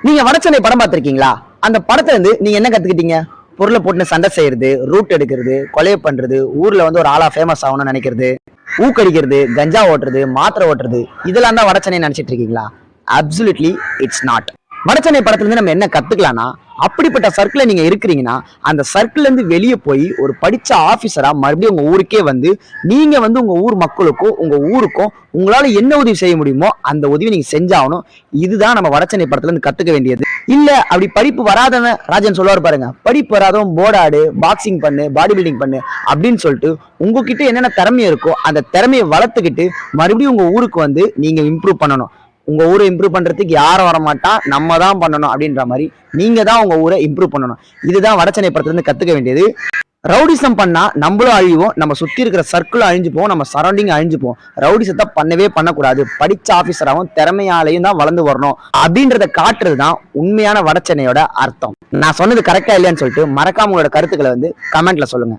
நீங்க வடச்சென்னை படம் பார்த்திருக்கீங்களா? அந்த படத்துல இருந்து நீங்க என்ன கத்துக்கிட்டீங்க? பொருளை போட்டு சண்டை செய்யறது, ரூட் எடுக்கிறது, கொலையை பண்றது, ஊர்ல வந்து ஒரு ஆளா ஃபேமஸ் ஆகணும்னு நினைக்கிறது, ஊக்கடிக்கிறது, கஞ்சா ஓட்டுறது, மாத்திரை ஓட்டுறது, இதெல்லாம் தான் வடச்சென்னை நினைச்சிட்டு இருக்கீங்களா? Absolutely it's not. வடச்சென்னை படத்துல இருந்து நம்ம என்ன கத்துக்கலாம்னா, அப்படிப்பட்ட சர்க்கிள்ல நீங்க இருக்கிறீங்கன்னா அந்த சர்க்கிள்ல இருந்து வெளியே போய் ஒரு படிச்ச ஆபீசரா மறுபடியும் உங்க ஊருக்கே வந்து நீங்க வந்து உங்க ஊர் மக்களுக்கும் உங்க ஊருக்கும் உங்களால என்ன உதவி செய்ய முடியுமோ அந்த உதவி நீங்க செஞ்சாகணும். இதுதான் நம்ம வடச்சென்னை படத்துல இருந்து கத்துக்க வேண்டியது. இல்ல அப்படி படிப்பு வராதவன் ராஜன் சொல்லுவார் பாருங்க, படிப்பு வராதவன் போர்டாடு, பாக்ஸிங் பண்ணு, பாடி பில்டிங் பண்ணு அப்படின்னு சொல்லிட்டு உங்ககிட்ட என்னென்ன திறமை இருக்கோ அந்த திறமையை வளர்த்துக்கிட்டு மறுபடியும் உங்க ஊருக்கு வந்து நீங்க இம்ப்ரூவ் பண்ணணும். உங்க ஊரை இம்ப்ரூவ் பண்றதுக்கு யாரும் வரமாட்டா, நம்ம தான் பண்ணணும் அப்படின்ற மாதிரி நீங்க தான் உங்க ஊரை இம்ப்ரூவ் பண்ணணும். இதுதான் வடச்சென்னை படத்துல இருந்து கத்துக்க வேண்டியது. ரவுடிசம் பண்ணா நம்மளும் அழிவோம், நம்ம சுத்தி இருக்கிற சர்க்கிளும் அழிஞ்சுப்போம், நம்ம சரௌண்டிங் அழிஞ்சுப்போம். ரவுடிசத்தை பண்ணவே பண்ணக்கூடாது. படிச்ச ஆபீசராகவும் திறமையாலையும் தான் வளர்ந்து வரணும் அப்படின்றத காட்டுறதுதான் உண்மையான வடச்சென்னையோட அர்த்தம். நான் சொன்னது கரெக்டா இல்லையான்னு சொல்லிட்டு மறக்காம உங்களோட கருத்துக்களை வந்து கமெண்ட்ல சொல்லுங்க.